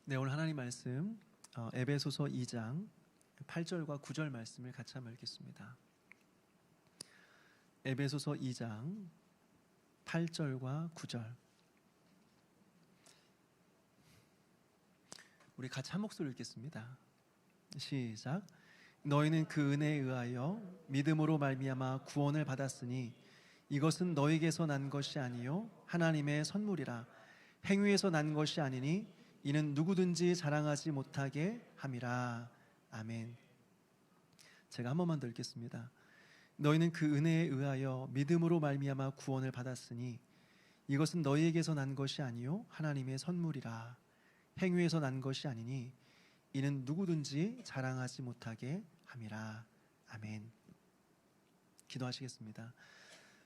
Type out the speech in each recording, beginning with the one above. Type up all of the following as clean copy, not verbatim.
네, 오늘 하나님 말씀 에베소서 2장 8절과 9절 말씀을 같이 한번 읽겠습니다. 에베소서 2장 8절과 9절, 우리 같이 한 목소리로 읽겠습니다. 시작. 너희는 그 은혜에 의하여 믿음으로 말미암아 구원을 받았으니 이것은 너희에게서 난 것이 아니요 하나님의 선물이라. 행위에서 난 것이 아니니 이는 누구든지 자랑하지 못하게 함이라. 아멘. 제가 한 번만 더 읽겠습니다. 너희는 그 은혜에 의하여 믿음으로 말미암아 구원을 받았으니 이것은 너희에게서 난 것이 아니요 하나님의 선물이라. 행위에서 난 것이 아니니 이는 누구든지 자랑하지 못하게 함이라. 아멘. 기도하시겠습니다.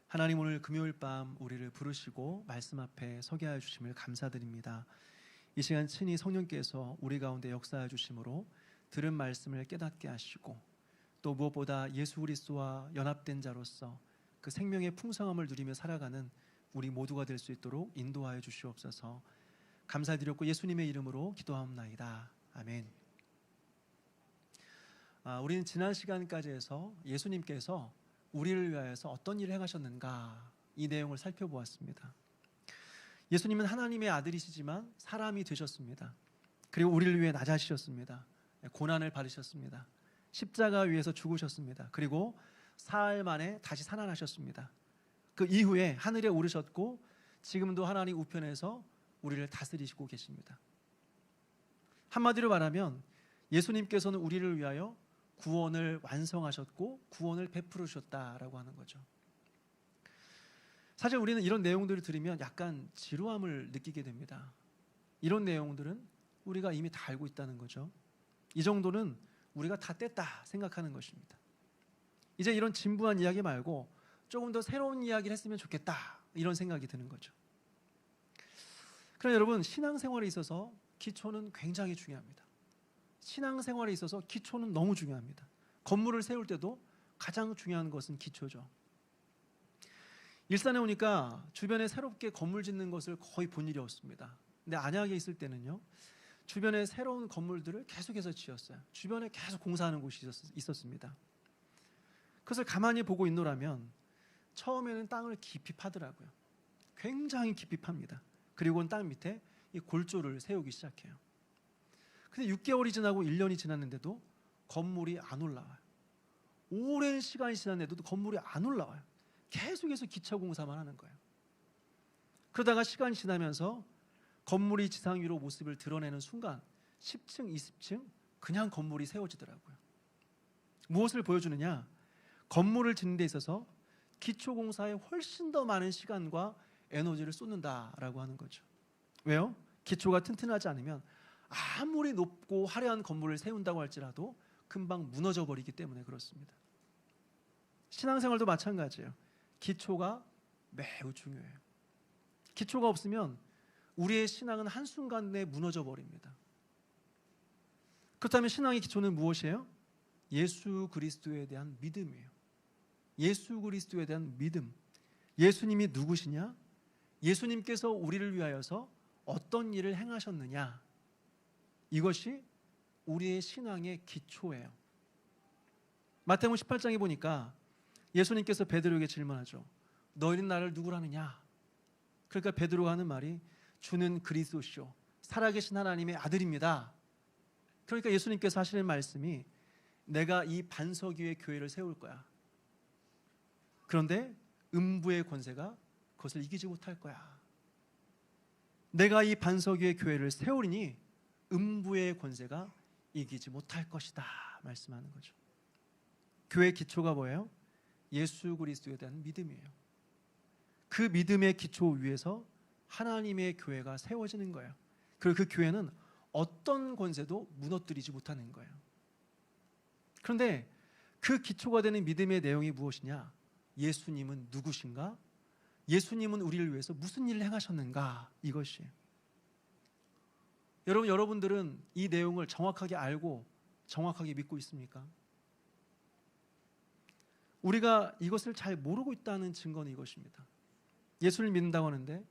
하나님, 오늘 금요일 밤 우리를 부르시고 말씀 앞에 서게 하여 주심을 감사드립니다. 이 시간 친히 성령께서 우리 가운데 역사해 주심으로 들은 말씀을 깨닫게 하시고, 또 무엇보다 예수 그리스도와 연합된 자로서 그 생명의 풍성함을 누리며 살아가는 우리 모두가 될 수 있도록 인도하여 주시옵소서. 감사드렸고 예수님의 이름으로 기도하옵나이다. 아멘. 우리는 지난 시간까지 해서 예수님께서 우리를 위하여서 어떤 일을 행하셨는가, 이 내용을 살펴보았습니다. 예수님은 하나님의 아들이시지만 사람이 되셨습니다. 그리고 우리를 위해 낮아지셨습니다. 고난을 받으셨습니다. 십자가 위에서 죽으셨습니다. 그리고 사흘 만에 다시 살아나셨습니다. 그 이후에 하늘에 오르셨고 지금도 하나님 우편에서 우리를 다스리시고 계십니다. 한마디로 말하면 예수님께서는 우리를 위하여 구원을 완성하셨고 구원을 베풀으셨다라고 하는 거죠. 사실 우리는 이런 내용들을 들으면 약간 지루함을 느끼게 됩니다. 이런 내용들은 우리가 이미 다 알고 있다는 거죠. 이 정도는 우리가 다 뗐다 생각하는 것입니다. 이제 이런 진부한 이야기 말고 조금 더 새로운 이야기를 했으면 좋겠다, 이런 생각이 드는 거죠. 그러나 여러분, 신앙생활에 있어서 기초는 굉장히 중요합니다. 신앙생활에 있어서 기초는 너무 중요합니다. 건물을 세울 때도 가장 중요한 것은 기초죠. 일산에 오니까 주변에 새롭게 건물 짓는 것을 거의 본 일이 없습니다. 근데 안양에 있을 때는요, 주변에 새로운 건물들을 계속해서 지었어요. 주변에 계속 공사하는 곳이 있었습니다. 그것을 가만히 보고 있노라면 처음에는 땅을 깊이 파더라고요. 굉장히 깊이 팝니다. 그리고는 땅 밑에 이 골조를 세우기 시작해요. 근데 6개월이 지나고 1년이 지났는데도 건물이 안 올라와요. 오랜 시간이 지났는데도 건물이 안 올라와요. 계속해서 기초 공사만 하는 거예요. 그러다가 시간이 지나면서 건물이 지상 위로 모습을 드러내는 순간 10층, 20층 그냥 건물이 세워지더라고요. 무엇을 보여주느냐? 건물을 짓는 데 있어서 기초 공사에 훨씬 더 많은 시간과 에너지를 쏟는다라고 하는 거죠. 왜요? 기초가 튼튼하지 않으면 아무리 높고 화려한 건물을 세운다고 할지라도 금방 무너져 버리기 때문에 그렇습니다. 신앙생활도 마찬가지예요. 기초가 매우 중요해요. 기초가 없으면 우리의 신앙은 한순간에 무너져 버립니다. 그렇다면 신앙의 기초는 무엇이에요? 예수 그리스도에 대한 믿음이에요. 예수 그리스도에 대한 믿음. 예수님이 누구시냐? 예수님께서 우리를 위하여서 어떤 일을 행하셨느냐? 이것이 우리의 신앙의 기초예요. 마태복음 18장에 보니까 예수님께서 베드로에게 질문하죠. 너희는 나를 누구라느냐? 그러니까 베드로가 하는 말이 주는 그리스도시요 살아계신 하나님의 아들입니다. 그러니까 예수님께서 하시는 말씀이 내가 이 반석 위에 교회를 세울 거야. 그런데 음부의 권세가 그것을 이기지 못할 거야. 내가 이 반석 위에 교회를 세우리니 음부의 권세가 이기지 못할 것이다 말씀하는 거죠. 교회의 기초가 뭐예요? 예수 그리스도에 대한 믿음이에요. 그 믿음의 기초 위에서 하나님의 교회가 세워지는 거예요. 그리고 그 교회는 어떤 권세도 무너뜨리지 못하는 거예요. 그런데 그 기초가 되는 믿음의 내용이 무엇이냐? 예수님은 누구신가? 예수님은 우리를 위해서 무슨 일을 행하셨는가? 이것이에요. 여러분들은 이 내용을 정확하게 알고 정확하게 믿고 있습니까? 우리가 이것을 잘 모르고 있다는 증거는 이것입니다. 예수를 믿는다고 하는데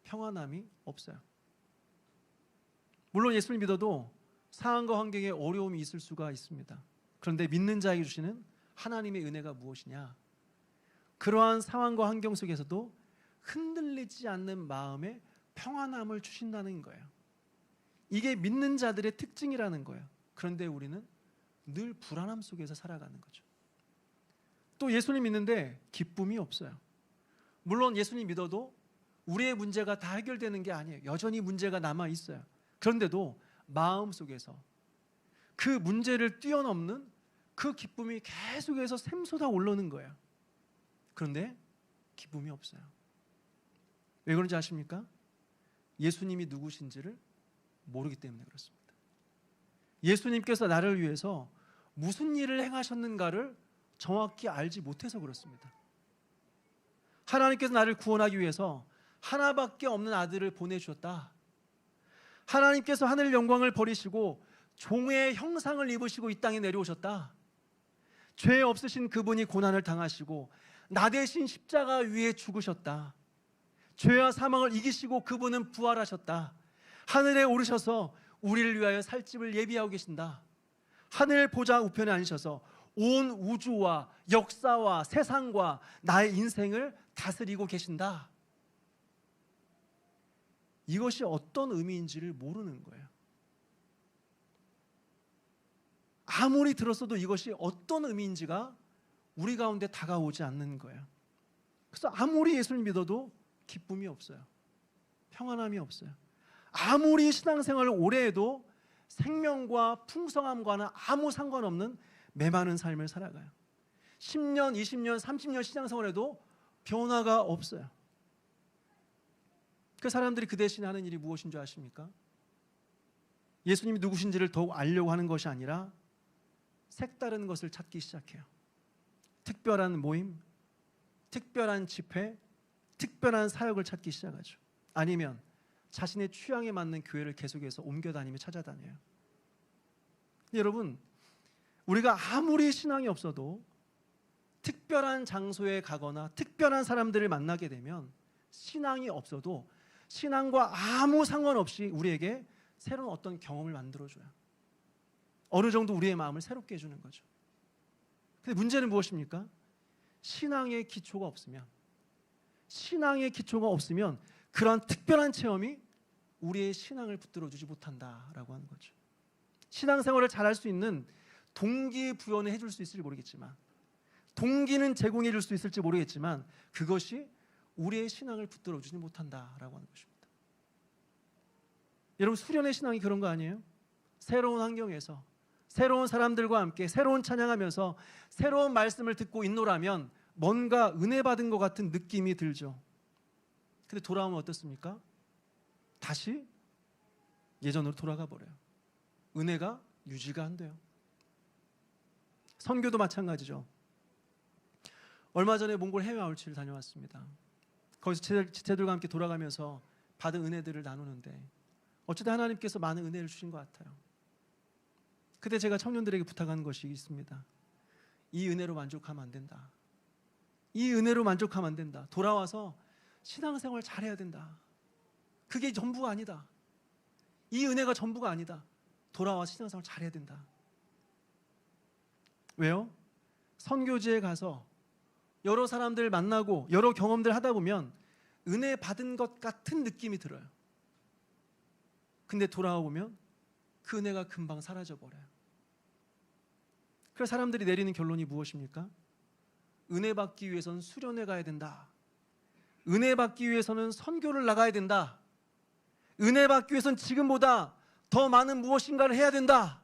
평안함이 없어요. 물론 예수를 믿어도 상황과 환경에 어려움이 있을 수가 있습니다. 그런데 믿는 자에게 주시는 하나님의 은혜가 무엇이냐? 그러한 상황과 환경 속에서도 흔들리지 않는 마음의 평안함을 주신다는 거예요. 이게 믿는 자들의 특징이라는 거예요. 그런데 우리는 늘 불안함 속에서 살아가는 거죠. 또 예수님 믿는데 기쁨이 없어요. 물론 예수님 믿어도 우리의 문제가 다 해결되는 게 아니에요. 여전히 문제가 남아 있어요. 그런데도 마음속에서 그 문제를 뛰어넘는 그 기쁨이 계속해서 샘솟아 올라오는 거예요. 그런데 기쁨이 없어요. 왜 그런지 아십니까? 예수님이 누구신지를 모르기 때문에 그렇습니다. 예수님께서 나를 위해서 무슨 일을 행하셨는가를 정확히 알지 못해서 그렇습니다. 하나님께서 나를 구원하기 위해서 하나밖에 없는 아들을 보내주셨다. 하나님께서 하늘 영광을 버리시고 종의 형상을 입으시고 이 땅에 내려오셨다. 죄 없으신 그분이 고난을 당하시고 나 대신 십자가 위에 죽으셨다. 죄와 사망을 이기시고 그분은 부활하셨다. 하늘에 오르셔서 우리를 위하여 살 집을 예비하고 계신다. 하늘 보좌 우편에 앉으셔서 온 우주와 역사와 세상과 나의 인생을 다스리고 계신다. 이것이 어떤 의미인지를 모르는 거예요. 아무리 들었어도 이것이 어떤 의미인지가 우리 가운데 다가오지 않는 거예요. 그래서 아무리 예수를 믿어도 기쁨이 없어요. 평안함이 없어요. 아무리 신앙생활을 오래 해도 생명과 풍성함과는 아무 상관없는 메마른 삶을 살아가요. 10년, 20년, 30년 신앙생활에도 변화가 없어요. 그 사람들이 그 대신 하는 일이 무엇인 줄 아십니까? 예수님이 누구신지를 더욱 알려고 하는 것이 아니라 색다른 것을 찾기 시작해요. 특별한 모임, 특별한 집회, 특별한 사역을 찾기 시작하죠. 아니면 자신의 취향에 맞는 교회를 계속해서 옮겨다니며 찾아다녀요. 여러분, 우리가 아무리 신앙이 없어도 특별한 장소에 가거나 특별한 사람들을 만나게 되면 신앙이 없어도 신앙과 아무 상관없이 우리에게 새로운 어떤 경험을 만들어줘요. 어느 정도 우리의 마음을 새롭게 해주는 거죠. 근데 문제는 무엇입니까? 신앙의 기초가 없으면 그런 특별한 체험이 우리의 신앙을 붙들어주지 못한다라고 하는 거죠. 신앙생활을 잘할 수 있는 동기부여는 해줄 수 있을지 모르겠지만, 동기는 제공해 줄 수 있을지 모르겠지만 그것이 우리의 신앙을 붙들어주지 못한다라고 하는 것입니다. 여러분, 수련의 신앙이 그런 거 아니에요? 새로운 환경에서 새로운 사람들과 함께 새로운 찬양하면서 새로운 말씀을 듣고 있노라면 뭔가 은혜 받은 것 같은 느낌이 들죠. 근데 돌아오면 어떻습니까? 다시 예전으로 돌아가 버려요. 은혜가 유지가 안 돼요. 선교도 마찬가지죠. 얼마 전에 몽골 해외 아울치를 다녀왔습니다. 거기서 지체들과 함께 돌아가면서 받은 은혜들을 나누는데 어쩌다 하나님께서 많은 은혜를 주신 것 같아요. 그때 제가 청년들에게 부탁한 것이 있습니다. 이 은혜로 만족하면 안 된다. 이 은혜로 만족하면 안 된다. 돌아와서 신앙생활 잘해야 된다. 그게 전부가 아니다. 이 은혜가 전부가 아니다. 돌아와서 신앙생활 잘해야 된다. 왜요? 선교지에 가서 여러 사람들 만나고 여러 경험들 하다 보면 은혜 받은 것 같은 느낌이 들어요. 근데 돌아오면 그 은혜가 금방 사라져버려요. 그래서 사람들이 내리는 결론이 무엇입니까? 은혜 받기 위해서는 수련회 가야 된다. 은혜 받기 위해서는 선교를 나가야 된다. 은혜 받기 위해서는 지금보다 더 많은 무엇인가를 해야 된다.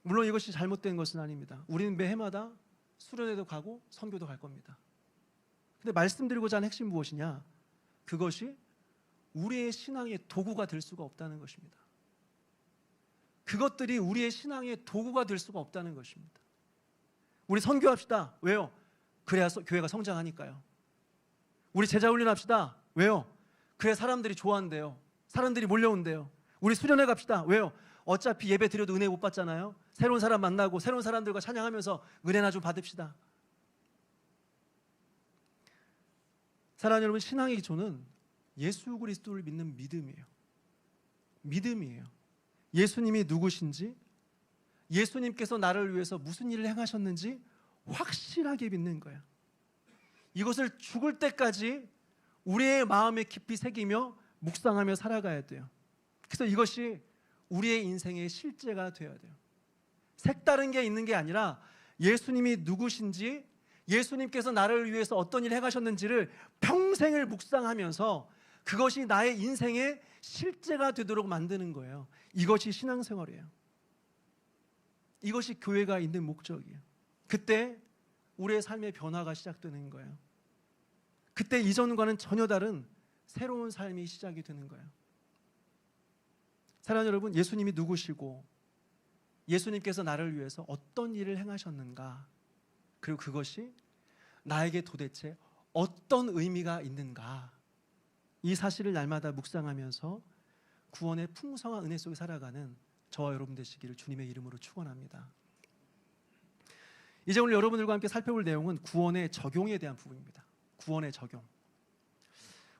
물론 이것이 잘못된 것은 아닙니다. 우리는 매해마다 수련회도 가고 선교도 갈 겁니다. 근데 말씀드리고자 하는 핵심은 무엇이냐? 그것이 우리의 신앙의 도구가 될 수가 없다는 것입니다. 그것들이 우리의 신앙의 도구가 될 수가 없다는 것입니다. 우리 선교합시다. 왜요? 그래야 교회가 성장하니까요. 우리 제자 훈련합시다. 왜요? 그래야 사람들이 좋아한대요. 사람들이 몰려온대요. 우리 수련회 갑시다. 왜요? 어차피 예배 드려도 은혜 못 받잖아요. 새로운 사람 만나고 새로운 사람들과 찬양하면서 은혜나 좀 받읍시다. 사랑하는 여러분, 신앙의 기초는 예수 그리스도를 믿는 믿음이에요. 믿음이에요. 예수님이 누구신지, 예수님께서 나를 위해서 무슨 일을 행하셨는지 확실하게 믿는 거예요. 이것을 죽을 때까지 우리의 마음에 깊이 새기며 묵상하며 살아가야 돼요. 그래서 이것이 우리의 인생의 실제가 되어야 돼요. 색다른 게 있는 게 아니라 예수님이 누구신지, 예수님께서 나를 위해서 어떤 일을 행하셨는지를 평생을 묵상하면서 그것이 나의 인생의 실제가 되도록 만드는 거예요. 이것이 신앙생활이에요. 이것이 교회가 있는 목적이에요. 그때 우리의 삶의 변화가 시작되는 거예요. 그때 이전과는 전혀 다른 새로운 삶이 시작이 되는 거예요. 사랑하는 여러분, 예수님이 누구시고 예수님께서 나를 위해서 어떤 일을 행하셨는가, 그리고 그것이 나에게 도대체 어떤 의미가 있는가, 이 사실을 날마다 묵상하면서 구원의 풍성한 은혜 속에 살아가는 저와 여러분 되시기를 주님의 이름으로 축원합니다. 이제 오늘 여러분들과 함께 살펴볼 내용은 구원의 적용에 대한 부분입니다. 구원의 적용.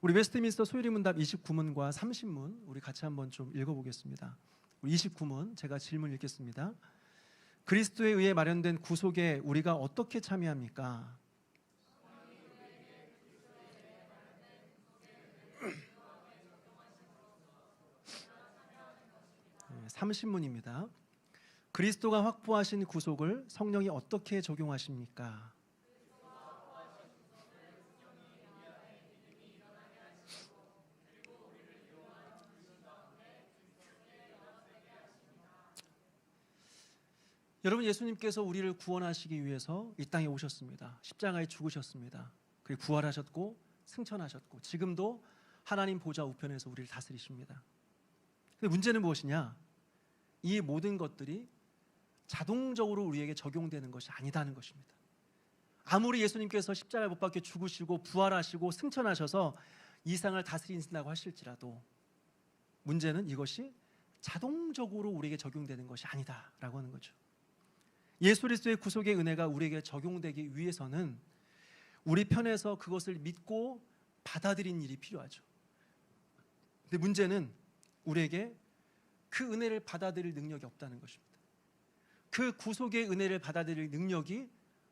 우리 웨스트민스터 소유리 문답 29문과 30문 우리 같이 한번 좀 읽어보겠습니다. 우리 29문 제가 질문 읽겠습니다. 그리스도에 의해 마련된 구속에 우리가 어떻게 참여합니까? 30문입니다. 그리스도가 확보하신 구속을 성령이 어떻게 적용하십니까? 여러분, 예수님께서 우리를 구원하시기 위해서 이 땅에 오셨습니다. 십자가에 죽으셨습니다. 그리고 부활하셨고 승천하셨고 지금도 하나님 보좌 우편에서 우리를 다스리십니다. 근데 문제는 무엇이냐? 이 모든 것들이 자동적으로 우리에게 적용되는 것이 아니다는 것입니다. 아무리 예수님께서 십자가에 못 박혀 죽으시고 부활하시고 승천하셔서 이 세상을 다스린다고 하실지라도 문제는 이것이 자동적으로 우리에게 적용되는 것이 아니다라고 하는 거죠. 예수 그리스도의 구속의 은혜가 우리에게 적용되기 위해서는 우리 편에서 그것을 믿고 받아들이는 일이 필요하죠. 근데 문제는 우리에게 그 은혜를 받아들일 능력이 없다는 것입니다. 그 구속의 은혜를 받아들일 능력이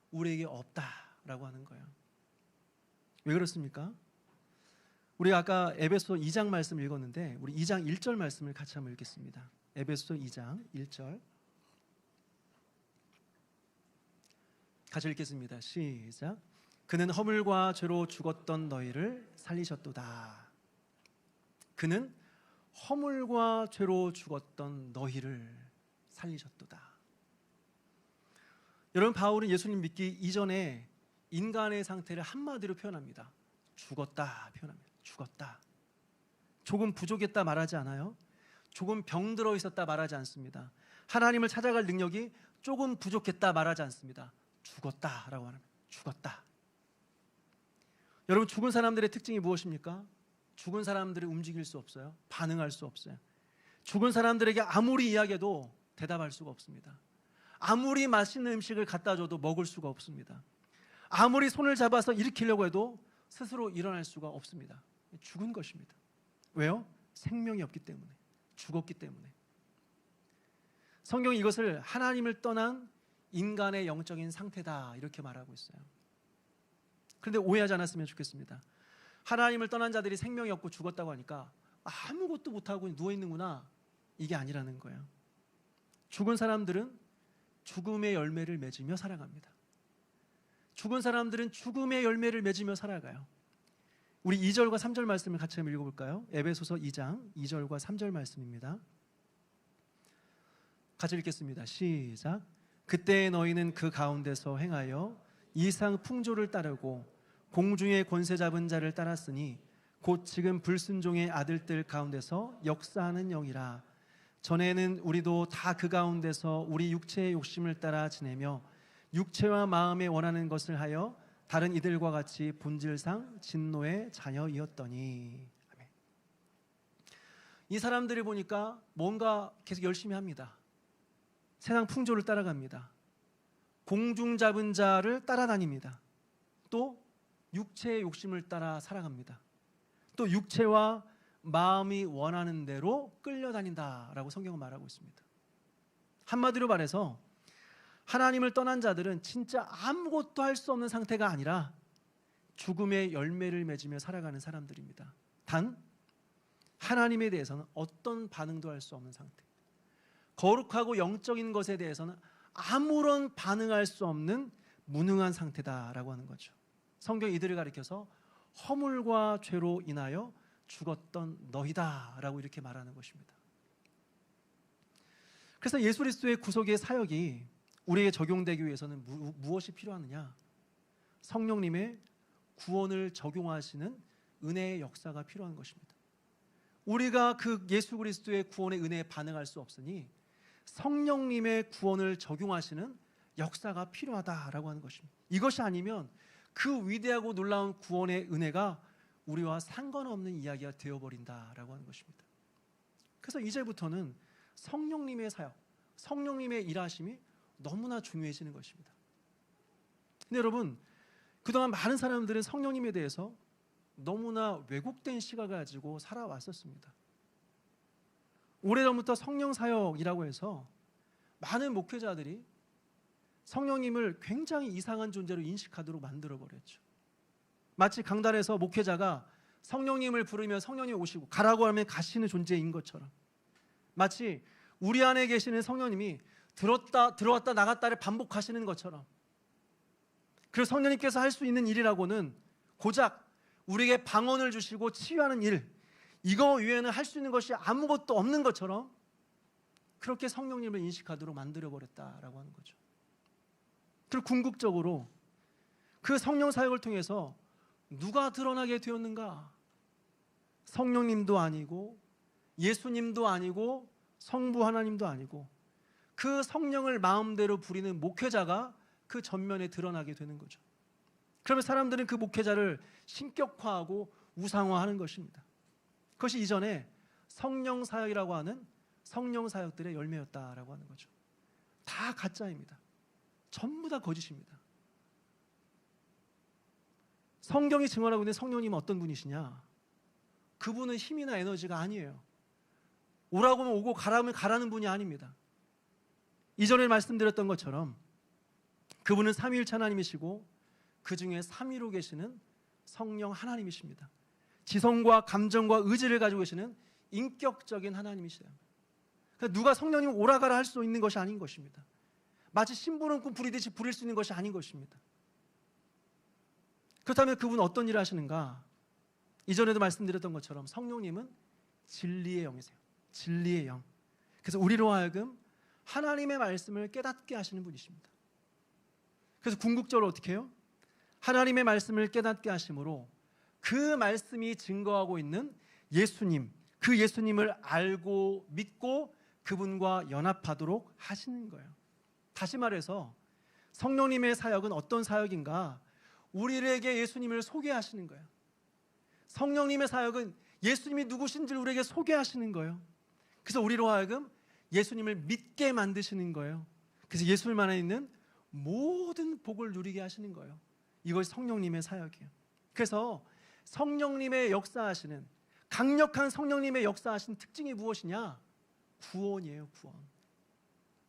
우리에게 없다라고 하는 거예요. 왜 그렇습니까? 우리가 아까 에베소 2장 말씀을 읽었는데 우리 2장 1절 말씀을 같이 한번 읽겠습니다. 에베소 2장 1절 같이 읽겠습니다. 시작. 그는 허물과 죄로 죽었던 너희를 살리셨도다. 그는 허물과 죄로 죽었던 너희를 살리셨도다. 여러분, 바울은 예수님 믿기 이전에 인간의 상태를 한마디로 표현합니다. 죽었다 표현합니다. 죽었다. 조금 부족했다 말하지 않아요. 조금 병들어 있었다 말하지 않습니다. 하나님을 찾아갈 능력이 조금 부족했다 말하지 않습니다. 죽었다라고 합니다. 죽었다. 여러분, 죽은 사람들의 특징이 무엇입니까? 죽은 사람들이 움직일 수 없어요. 반응할 수 없어요. 죽은 사람들에게 아무리 이야기해도 대답할 수가 없습니다. 아무리 맛있는 음식을 갖다 줘도 먹을 수가 없습니다. 아무리 손을 잡아서 일으키려고 해도 스스로 일어날 수가 없습니다. 죽은 것입니다. 왜요? 생명이 없기 때문에, 죽었기 때문에. 성경이 이것을 하나님을 떠난 인간의 영적인 상태다 이렇게 말하고 있어요. 그런데 오해하지 않았으면 좋겠습니다. 하나님을 떠난 자들이 생명이 없고 죽었다고 하니까 아무것도 못하고 누워있는구나, 이게 아니라는 거예요. 죽은 사람들은 죽음의 열매를 맺으며 살아갑니다. 죽은 사람들은 죽음의 열매를 맺으며 살아가요. 우리 2절과 3절 말씀을 같이 한번 읽어볼까요? 에베소서 2장 2절과 3절 말씀입니다. 같이 읽겠습니다. 시작. 그때 너희는 그 가운데서 행하여 이상 풍조를 따르고 공중의 권세 잡은 자를 따랐으니 곧 지금 불순종의 아들들 가운데서 역사하는 영이라. 전에는 우리도 다 그 가운데서 우리 육체의 욕심을 따라 지내며 육체와 마음에 원하는 것을 하여 다른 이들과 같이 본질상 진노의 자녀이었더니. 아멘. 이 사람들을 보니까 뭔가 계속 열심히 합니다. 세상 풍조를 따라갑니다. 공중 잡은 자를 따라다닙니다. 또 육체의 욕심을 따라 살아갑니다. 또 육체와 마음이 원하는 대로 끌려다닌다라고 성경은 말하고 있습니다. 한마디로 말해서 하나님을 떠난 자들은 진짜 아무것도 할 수 없는 상태가 아니라 죽음의 열매를 맺으며 살아가는 사람들입니다. 단 하나님에 대해서는 어떤 반응도 할 수 없는 상태, 거룩하고 영적인 것에 대해서는 아무런 반응할 수 없는 무능한 상태다라고 하는 거죠. 성경이 이들을 가리켜서 허물과 죄로 인하여 죽었던 너희다라고 이렇게 말하는 것입니다. 그래서 예수 그리스도의 구속의 사역이 우리에게 적용되기 위해서는 무엇이 필요하느냐? 성령님의 구원을 적용하시는 은혜의 역사가 필요한 것입니다. 우리가 그 예수 그리스도의 구원의 은혜에 반응할 수 없으니 성령님의 구원을 적용하시는 역사가 필요하다라고 하는 것입니다. 이것이 아니면 그 위대하고 놀라운 구원의 은혜가 우리와 상관없는 이야기가 되어버린다라고 하는 것입니다. 그래서 이제부터는 성령님의 사역, 성령님의 일하심이 너무나 중요해지는 것입니다. 근데 여러분, 그동안 많은 사람들은 성령님에 대해서 너무나 왜곡된 시각을 가지고 살아왔었습니다. 오래전부터 성령 사역이라고 해서 많은 목회자들이 성령님을 굉장히 이상한 존재로 인식하도록 만들어버렸죠. 마치 강단에서 목회자가 성령님을 부르면 성령님이 오시고 가라고 하면 가시는 존재인 것처럼, 마치 우리 안에 계시는 성령님이 들어왔다 나갔다를 반복하시는 것처럼, 그리고 성령님께서 할 수 있는 일이라고는 고작 우리에게 방언을 주시고 치유하는 일, 이거 외에는 할 수 있는 것이 아무것도 없는 것처럼 그렇게 성령님을 인식하도록 만들어버렸다라고 하는 거죠. 그리고 궁극적으로 그 성령 사역을 통해서 누가 드러나게 되었는가? 성령님도 아니고 예수님도 아니고 성부 하나님도 아니고 그 성령을 마음대로 부리는 목회자가 그 전면에 드러나게 되는 거죠. 그러면 사람들은 그 목회자를 신격화하고 우상화하는 것입니다. 그것이 이전에 성령 사역이라고 하는 성령 사역들의 열매였다라고 하는 거죠. 다 가짜입니다. 전부 다 거짓입니다. 성경이 증언하고 있는 성령님은 어떤 분이시냐? 그분은 힘이나 에너지가 아니에요. 오라고 하면 오고 가라고 하면 가라는 분이 아닙니다. 이전에 말씀드렸던 것처럼 그분은 삼위일체 하나님이시고 그 중에 삼위로 계시는 성령 하나님이십니다. 지성과 감정과 의지를 가지고 계시는 인격적인 하나님이시다. 그러니까 누가 성령님 오라가라 할 수 있는 것이 아닌 것입니다. 마치 심부름꾼 부리듯이 부릴 수 있는 것이 아닌 것입니다. 그렇다면 그분은 어떤 일을 하시는가? 이전에도 말씀드렸던 것처럼 성령님은 진리의 영이세요. 진리의 영. 그래서 우리로 하여금 하나님의 말씀을 깨닫게 하시는 분이십니다. 그래서 궁극적으로 어떻게 해요? 하나님의 말씀을 깨닫게 하심으로 그 말씀이 증거하고 있는 예수님, 그 예수님을 알고 믿고 그분과 연합하도록 하시는 거예요. 다시 말해서 성령님의 사역은 어떤 사역인가? 우리에게 예수님을 소개하시는 거예요. 성령님의 사역은 예수님이 누구신지를 우리에게 소개하시는 거예요. 그래서 우리로 하여금 예수님을 믿게 만드시는 거예요. 그래서 예수님 안에 있는 모든 복을 누리게 하시는 거예요. 이것이 성령님의 사역이에요. 그래서 성령님의 역사하시는, 강력한 성령님의 역사하시는 특징이 무엇이냐? 구원이에요. 구원.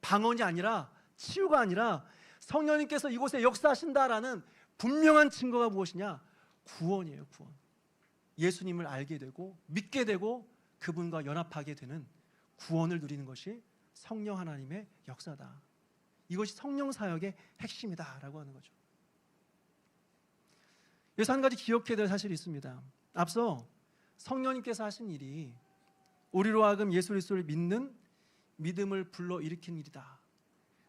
방언이 아니라, 치유가 아니라 성령님께서 이곳에 역사하신다라는 분명한 증거가 무엇이냐? 구원이에요. 구원. 예수님을 알게 되고 믿게 되고 그분과 연합하게 되는 구원을 누리는 것이 성령 하나님의 역사다. 이것이 성령 사역의 핵심이다라고 하는 거죠. 여기서 한 가지 기억해야 될 사실이 있습니다. 앞서 성령님께서 하신 일이 우리로 하여금 예수 그리스도를 믿는 믿음을 불러일으킨 일이다.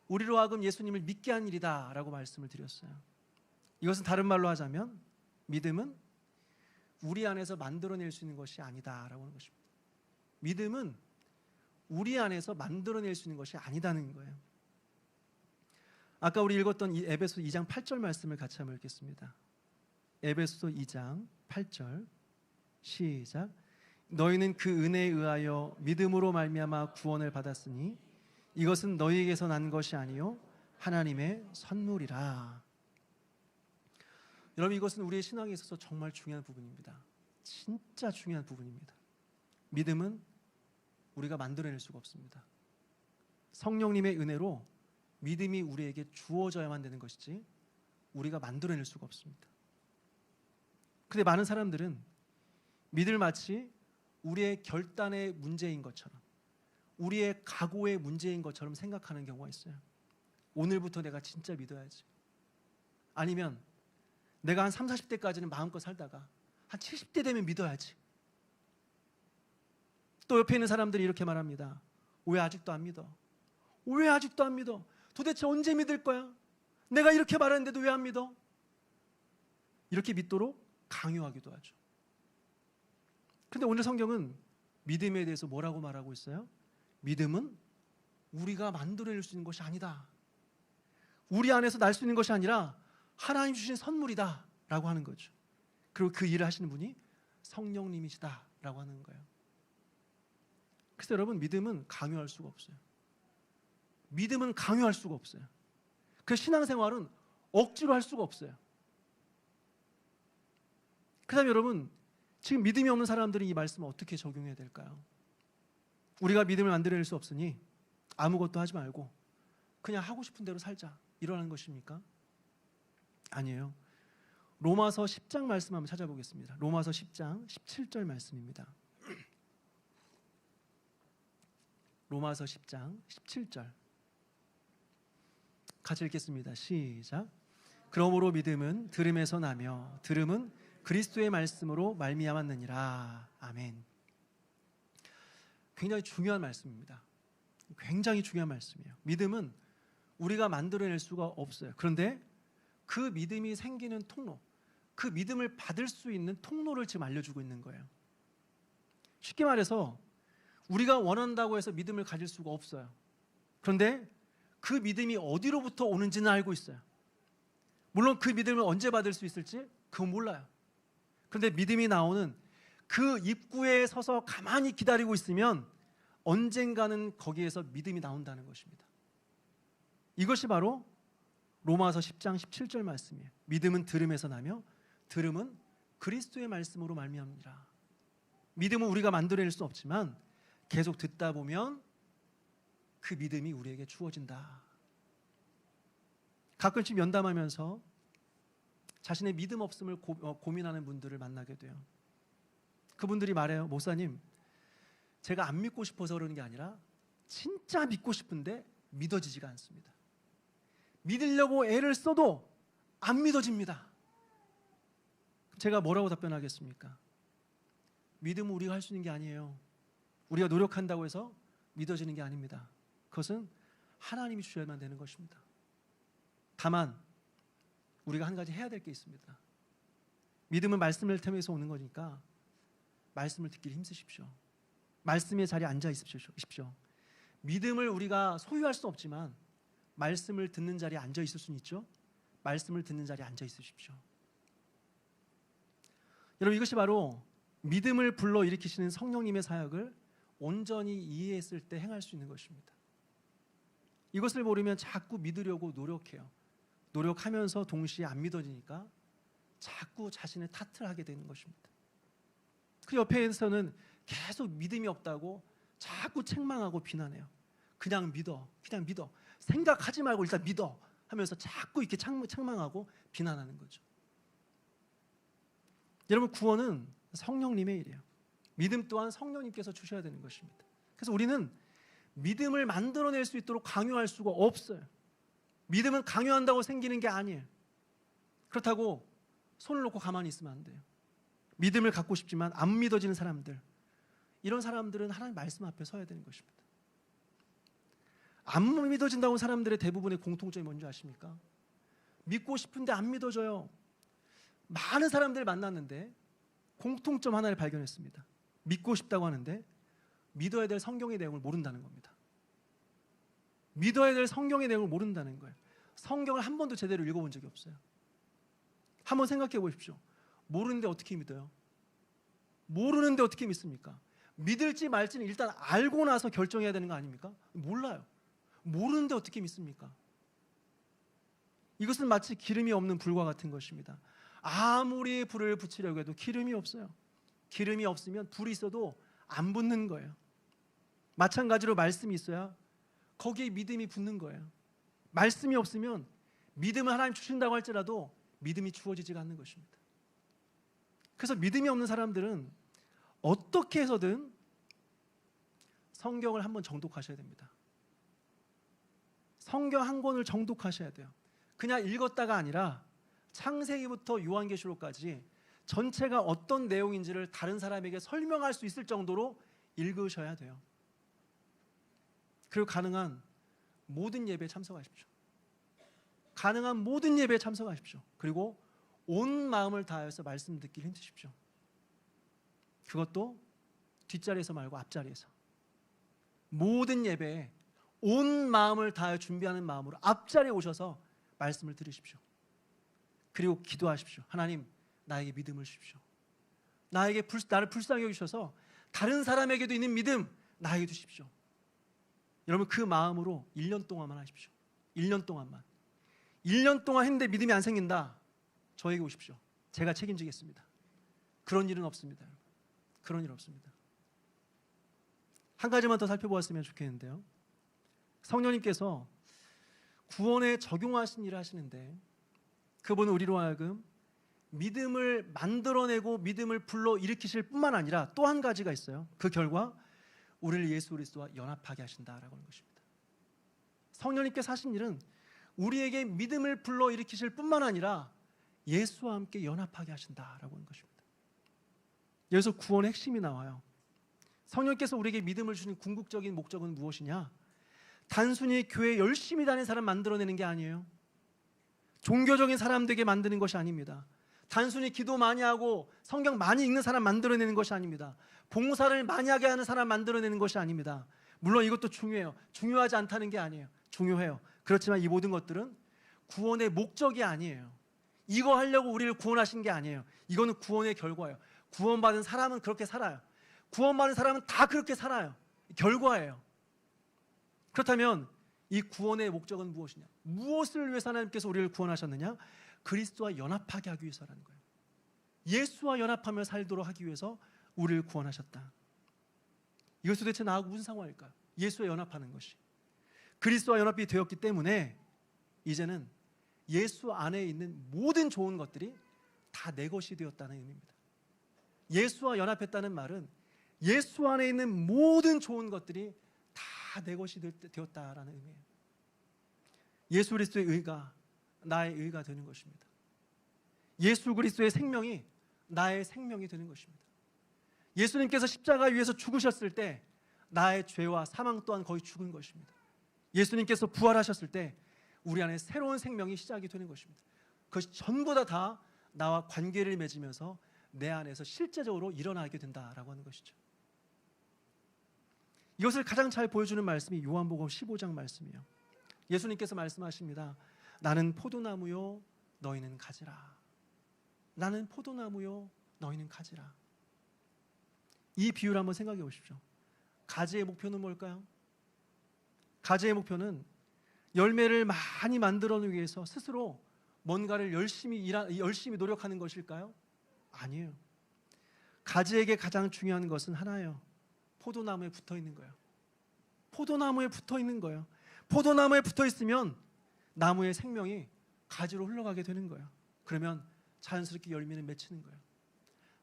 우리로 하여금 예수님을 믿게 한 일이다 라고 말씀을 드렸어요. 이것은 다른 말로 하자면 믿음은 우리 안에서 만들어낼 수 있는 것이 아니다 라고 하는 것입니다. 믿음은 우리 안에서 만들어낼 수 있는 것이 아니다는 거예요. 아까 우리 읽었던 이 에베소 2장 8절 말씀을 같이 한번 읽겠습니다. 에베소 2장 8절 시작. 너희는 그 은혜에 의하여 믿음으로 말미암아 구원을 받았으니 이것은 너희에게서 난 것이 아니요 하나님의 선물이라. 여러분, 이것은 우리의 신앙에 있어서 정말 중요한 부분입니다. 진짜 중요한 부분입니다. 믿음은 우리가 만들어낼 수가 없습니다. 성령님의 은혜로 믿음이 우리에게 주어져야만 되는 것이지 우리가 만들어낼 수가 없습니다. 그런데 많은 사람들은 믿음을 마치 우리의 결단의 문제인 것처럼, 우리의 각오의 문제인 것처럼 생각하는 경우가 있어요. 오늘부터 내가 진짜 믿어야지. 아니면 내가 한 30, 40대까지는 마음껏 살다가 한 70대 되면 믿어야지. 또 옆에 있는 사람들이 이렇게 말합니다. 왜 아직도 안 믿어? 왜 아직도 안 믿어? 도대체 언제 믿을 거야? 내가 이렇게 말했는데도 왜 안 믿어? 이렇게 믿도록 강요하기도 하죠. 그런데 오늘 성경은 믿음에 대해서 뭐라고 말하고 있어요? 믿음은 우리가 만들어낼 수 있는 것이 아니다. 우리 안에서 날 수 있는 것이 아니라 하나님 주신 선물이다 라고 하는 거죠. 그리고 그 일을 하시는 분이 성령님이시다 라고 하는 거예요. 그래서 여러분, 믿음은 강요할 수가 없어요. 믿음은 강요할 수가 없어요. 그 신앙생활은 억지로 할 수가 없어요. 그 다음에 여러분, 지금 믿음이 없는 사람들이 이 말씀을 어떻게 적용해야 될까요? 우리가 믿음을 만들어낼 수 없으니 아무것도 하지 말고 그냥 하고 싶은 대로 살자, 이러는 것입니까? 아니에요. 로마서 10장 말씀 한번 찾아보겠습니다. 로마서 10장 17절 말씀입니다. 로마서 10장 17절 같이 읽겠습니다. 시작. 그러므로 믿음은 들음에서 나며 들음은 그리스도의 말씀으로 말미암았느니라. 아멘. 굉장히 중요한 말씀입니다. 굉장히 중요한 말씀이에요. 믿음은 우리가 만들어낼 수가 없어요. 그런데 그 믿음이 생기는 통로, 그 믿음을 받을 수 있는 통로를 지금 알려주고 있는 거예요. 쉽게 말해서 우리가 원한다고 해서 믿음을 가질 수가 없어요. 그런데 그 믿음이 어디로부터 오는지는 알고 있어요. 물론 그 믿음을 언제 받을 수 있을지 그건 몰라요. 그런데 믿음이 나오는 그 입구에 서서 가만히 기다리고 있으면 언젠가는 거기에서 믿음이 나온다는 것입니다. 이것이 바로 로마서 10장 17절 말씀이에요. 믿음은 들음에서 나며 들음은 그리스도의 말씀으로 말미암니라. 믿음은 우리가 만들어낼 수 없지만 계속 듣다 보면 그 믿음이 우리에게 주어진다. 가끔씩 면담하면서 자신의 믿음 없음을 고민하는 분들을 만나게 돼요. 그분들이 말해요. 목사님, 제가 안 믿고 싶어서 그러는 게 아니라 진짜 믿고 싶은데 믿어지지가 않습니다. 믿으려고 애를 써도 안 믿어집니다. 제가 뭐라고 답변하겠습니까? 믿음은 우리가 할 수 있는 게 아니에요. 우리가 노력한다고 해서 믿어지는 게 아닙니다. 그것은 하나님이 주셔야만 되는 것입니다. 다만 우리가 한 가지 해야 될 게 있습니다. 믿음은 말씀을 통해서 오는 거니까 말씀을 듣기를 힘쓰십시오. 말씀의 자리에 앉아 있으십시오. 믿음을 우리가 소유할 수 없지만 말씀을 듣는 자리에 앉아 있을 수는 있죠. 말씀을 듣는 자리에 앉아 있으십시오. 여러분, 이것이 바로 믿음을 불러일으키시는 성령님의 사역을 온전히 이해했을 때 행할 수 있는 것입니다. 이것을 모르면 자꾸 믿으려고 노력해요. 노력하면서 동시에 안 믿어지니까 자꾸 자신을 탓을 하게 되는 것입니다. 그 옆에서는 계속 믿음이 없다고 자꾸 책망하고 비난해요. 그냥 믿어, 그냥 믿어. 생각하지 말고 일단 믿어 하면서 자꾸 이렇게 책망하고 비난하는 거죠. 여러분, 구원은 성령님의 일이에요. 믿음 또한 성령님께서 주셔야 되는 것입니다. 그래서 우리는 믿음을 만들어낼 수 있도록 강요할 수가 없어요. 믿음은 강요한다고 생기는 게 아니에요. 그렇다고 손을 놓고 가만히 있으면 안 돼요. 믿음을 갖고 싶지만 안 믿어지는 사람들, 이런 사람들은 하나님 말씀 앞에 서야 되는 것입니다. 안 믿어진다고 사람들의 대부분의 공통점이 뭔지 아십니까? 믿고 싶은데 안 믿어져요. 많은 사람들을 만났는데 공통점 하나를 발견했습니다. 믿고 싶다고 하는데 믿어야 될 성경의 내용을 모른다는 겁니다. 믿어야 될 성경의 내용을 모른다는 거예요. 성경을 한 번도 제대로 읽어본 적이 없어요. 한번 생각해 보십시오. 모르는데 어떻게 믿어요? 모르는데 어떻게 믿습니까? 믿을지 말지는 일단 알고 나서 결정해야 되는 거 아닙니까? 몰라요. 모르는데 어떻게 믿습니까? 이것은 마치 기름이 없는 불과 같은 것입니다. 아무리 불을 붙이려고 해도 기름이 없어요. 기름이 없으면 불이 있어도 안 붙는 거예요. 마찬가지로 말씀이 있어야 거기에 믿음이 붙는 거예요. 말씀이 없으면 믿음을 하나님 주신다고 할지라도 믿음이 주어지지가 않는 것입니다. 그래서 믿음이 없는 사람들은 어떻게 해서든 성경을 한번 정독하셔야 됩니다. 성경 한 권을 정독하셔야 돼요. 그냥 읽었다가 아니라 창세기부터 요한계시록까지 전체가 어떤 내용인지를 다른 사람에게 설명할 수 있을 정도로 읽으셔야 돼요. 그리고 가능한 모든 예배에 참석하십시오. 가능한 모든 예배에 참석하십시오. 그리고 온 마음을 다해서 말씀 듣기를 힘쓰십시오. 그것도 뒷자리에서 말고 앞자리에서. 모든 예배에 온 마음을 다해 준비하는 마음으로 앞자리에 오셔서 말씀을 들으십시오. 그리고 기도하십시오. 하나님, 나에게 믿음을 주십시오. 나를 불쌍히 여기셔서 다른 사람에게도 있는 믿음 나에게 주십시오. 여러분, 그 마음으로 1년 동안만 하십시오. 1년 동안만. 1년 동안 했는데 믿음이 안 생긴다, 저에게 오십시오. 제가 책임지겠습니다. 그런 일은 없습니다. 그런 일 없습니다. 한 가지만 더 살펴보았으면 좋겠는데요, 성령님께서 구원에 적용하신 일을 하시는데 그분은 우리로 하여금 믿음을 만들어내고 믿음을 불러일으키실 뿐만 아니라 또 한 가지가 있어요. 그 결과 우리를 예수 그리스도와 연합하게 하신다라고 하는 것입니다. 성령님께서 하신 일은 우리에게 믿음을 불러일으키실 뿐만 아니라 예수와 함께 연합하게 하신다라고 하는 것입니다. 여기서 구원의 핵심이 나와요. 성령께서 우리에게 믿음을 주는 궁극적인 목적은 무엇이냐? 단순히 교회 열심히 다니는 사람 만들어내는 게 아니에요. 종교적인 사람 되게 만드는 것이 아닙니다. 단순히 기도 많이 하고 성경 많이 읽는 사람 만들어내는 것이 아닙니다. 봉사를 많이 하게 하는 사람 만들어내는 것이 아닙니다. 물론 이것도 중요해요. 중요하지 않다는 게 아니에요. 중요해요. 그렇지만 이 모든 것들은 구원의 목적이 아니에요. 이거 하려고 우리를 구원하신 게 아니에요. 이거는 구원의 결과예요. 구원받은 사람은 그렇게 살아요. 구원받은 사람은 다 그렇게 살아요. 결과예요. 그렇다면 이 구원의 목적은 무엇이냐? 무엇을 위해서 하나님께서 우리를 구원하셨느냐? 그리스도와 연합하게 하기 위해서라는 거예요. 예수와 연합하며 살도록 하기 위해서 우리를 구원하셨다. 이것이 도대체 나하고 무슨 상관일까요? 예수와 연합하는 것이. 그리스도와 연합이 되었기 때문에 이제는 예수 안에 있는 모든 좋은 것들이 다 내 것이 되었다는 의미입니다. 예수와 연합했다는 말은 예수 안에 있는 모든 좋은 것들이 다 내 것이 되었다라는 의미예요. 예수 그리스도의 의가 나의 의가 되는 것입니다. 예수 그리스도의 생명이 나의 생명이 되는 것입니다. 예수님께서 십자가 위에서 죽으셨을 때 나의 죄와 사망 또한 거의 죽은 것입니다. 예수님께서 부활하셨을 때 우리 안에 새로운 생명이 시작이 되는 것입니다. 그것이 전부 다 나와 관계를 맺으면서 내 안에서 실제적으로 일어나게 된다라고 하는 것이죠. 이것을 가장 잘 보여주는 말씀이 요한복음 15장 말씀이에요. 예수님께서 말씀하십니다. 나는 포도나무요 너희는 가지라. 나는 포도나무요 너희는 가지라. 이 비유를 한번 생각해 보십시오. 가지의 목표는 뭘까요? 가지의 목표는 열매를 많이 만들어내기 위해서 스스로 뭔가를 열심히 노력하는 것일까요? 아니에요. 가지에게 가장 중요한 것은 하나예요. 포도나무에 붙어 있는 거예요. 포도나무에 붙어 있는 거예요. 포도나무에 붙어 있으면 나무의 생명이 가지로 흘러가게 되는 거예요. 그러면 자연스럽게 열매를 맺히는 거예요.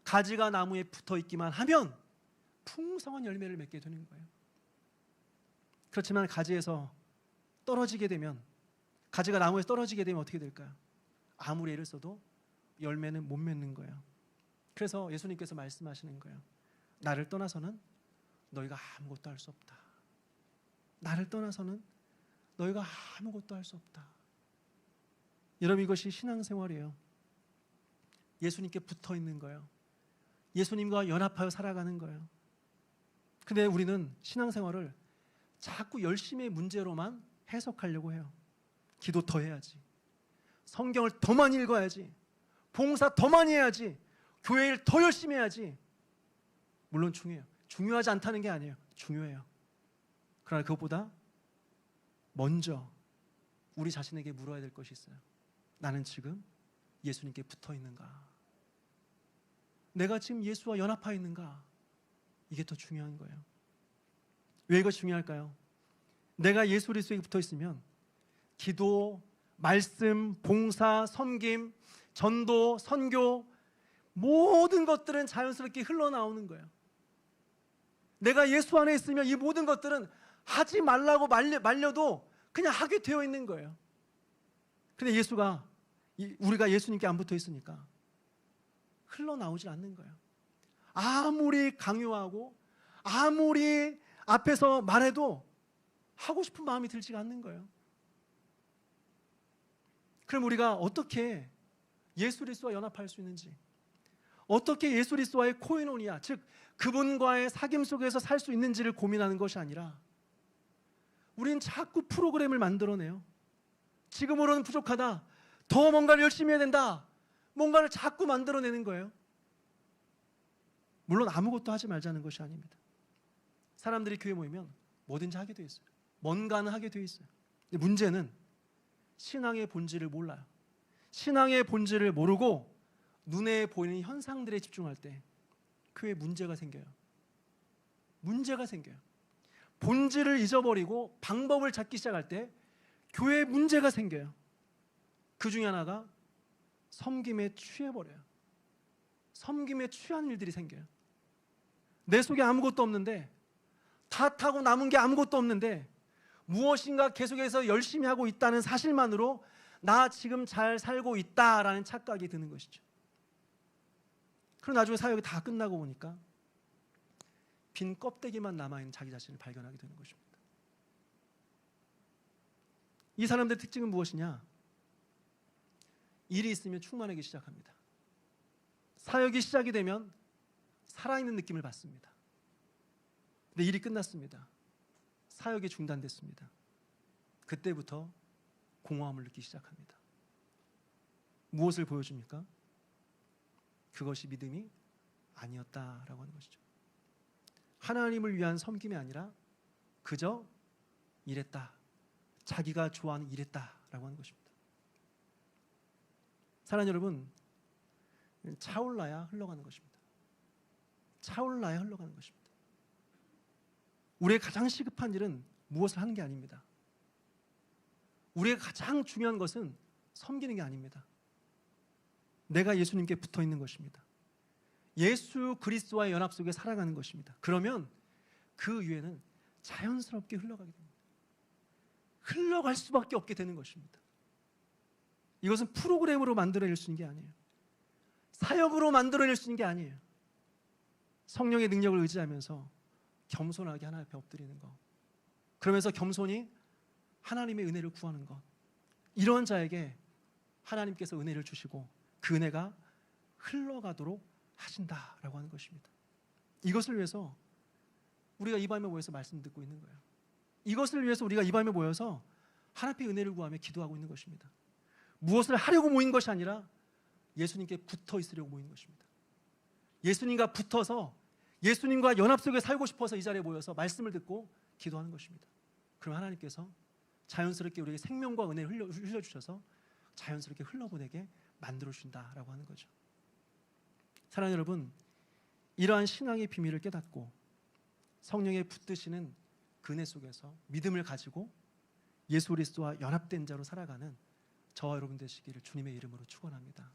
가지가 나무에 붙어 있기만 하면 풍성한 열매를 맺게 되는 거예요. 그렇지만 가지에서 떨어지게 되면, 가지가 나무에서 떨어지게 되면 어떻게 될까요? 아무리 애를 써도 열매는 못 맺는 거예요. 그래서 예수님께서 말씀하시는 거예요. 나를 떠나서는 너희가 아무것도 할 수 없다. 나를 떠나서는 너희가 아무것도 할 수 없다. 여러분, 이것이 신앙생활이에요. 예수님께 붙어 있는 거예요. 예수님과 연합하여 살아가는 거예요. 근데 우리는 신앙생활을 자꾸 열심의 문제로만 해석하려고 해요. 기도 더 해야지, 성경을 더 많이 읽어야지, 봉사 더 많이 해야지, 교회 일 더 열심히 해야지. 물론 중요해요. 중요하지 않다는 게 아니에요. 중요해요. 그러나 그것보다 먼저 우리 자신에게 물어야 될 것이 있어요. 나는 지금 예수님께 붙어 있는가? 내가 지금 예수와 연합하여 있는가? 이게 더 중요한 거예요. 왜 이것이 중요할까요? 내가 예수 그리스도에게 붙어 있으면 기도, 말씀, 봉사, 섬김, 전도, 선교 모든 것들은 자연스럽게 흘러나오는 거예요. 내가 예수 안에 있으면 이 모든 것들은 하지 말라고 말려도 그냥 하게 되어 있는 거예요. 근데 우리가 예수님께 안 붙어 있으니까 흘러나오질 않는 거예요. 아무리 강요하고 아무리 앞에서 말해도 하고 싶은 마음이 들지가 않는 거예요. 그럼 우리가 어떻게 예수 그리스도와 연합할 수 있는지, 어떻게 예수 그리스도와의 코이노니아, 즉 그분과의 사귐 속에서 살 수 있는지를 고민하는 것이 아니라 우리는 자꾸 프로그램을 만들어내요. 지금으로는 부족하다, 더 뭔가를 열심히 해야 된다, 뭔가를 자꾸 만들어내는 거예요. 물론 아무것도 하지 말자는 것이 아닙니다. 사람들이 교회 모이면 뭐든지 하게 돼 있어요. 뭔가는 하게 돼 있어요. 근데 문제는 신앙의 본질을 몰라요. 신앙의 본질을 모르고 눈에 보이는 현상들에 집중할 때 교회에 문제가 생겨요. 문제가 생겨요. 본질을 잊어버리고 방법을 찾기 시작할 때 교회에 문제가 생겨요. 그 중에 하나가 섬김에 취해버려요. 섬김에 취한 일들이 생겨요. 내 속에 아무것도 없는데, 탓하고 남은 게 아무것도 없는데 무엇인가 계속해서 열심히 하고 있다는 사실만으로 나 지금 잘 살고 있다라는 착각이 드는 것이죠. 그리고 나중에 사역이 다 끝나고 보니까 빈 껍데기만 남아있는 자기 자신을 발견하게 되는 것입니다. 이 사람들의 특징은 무엇이냐? 일이 있으면 충만하기 시작합니다. 사역이 시작이 되면 살아있는 느낌을 받습니다. 근데 일이 끝났습니다. 사역이 중단됐습니다. 그때부터 공허함을 느끼기 시작합니다. 무엇을 보여줍니까? 그것이 믿음이 아니었다라고 하는 것이죠. 하나님을 위한 섬김이 아니라 그저 이랬다, 자기가 좋아하는 이랬다라고 하는 것입니다. 사랑하는 여러분, 차올라야 흘러가는 것입니다. 차올라야 흘러가는 것입니다. 우리의 가장 시급한 일은 무엇을 하는 게 아닙니다. 우리의 가장 중요한 것은 섬기는 게 아닙니다. 내가 예수님께 붙어 있는 것입니다. 예수 그리스도와의 연합 속에 살아가는 것입니다. 그러면 그 위에는 자연스럽게 흘러가게 됩니다. 흘러갈 수밖에 없게 되는 것입니다. 이것은 프로그램으로 만들어낼 수 있는 게 아니에요. 사역으로 만들어낼 수 있는 게 아니에요. 성령의 능력을 의지하면서 겸손하게 하나님 앞에 엎드리는 것, 그러면서 겸손히 하나님의 은혜를 구하는 것, 이런 자에게 하나님께서 은혜를 주시고 그 은혜가 흘러가도록 하신다라고 하는 것입니다. 이것을 위해서 우리가 이 밤에 모여서 말씀 듣고 있는 거예요. 이것을 위해서 우리가 이 밤에 모여서 하나님의 은혜를 구하며 기도하고 있는 것입니다. 무엇을 하려고 모인 것이 아니라 예수님께 붙어 있으려고 모인 것입니다. 예수님과 붙어서 예수님과 연합 속에 살고 싶어서 이 자리에 모여서 말씀을 듣고 기도하는 것입니다. 그럼 하나님께서 자연스럽게 우리에게 생명과 은혜를 흘려주셔서 자연스럽게 흘러보내게 만들어주신다라고 하는 거죠. 사랑하는 여러분, 이러한 신앙의 비밀을 깨닫고 성령의 붙드시는 그 은혜 속에서 믿음을 가지고 예수 그리스도와 연합된 자로 살아가는 저와 여러분 되시기를 주님의 이름으로 축원합니다.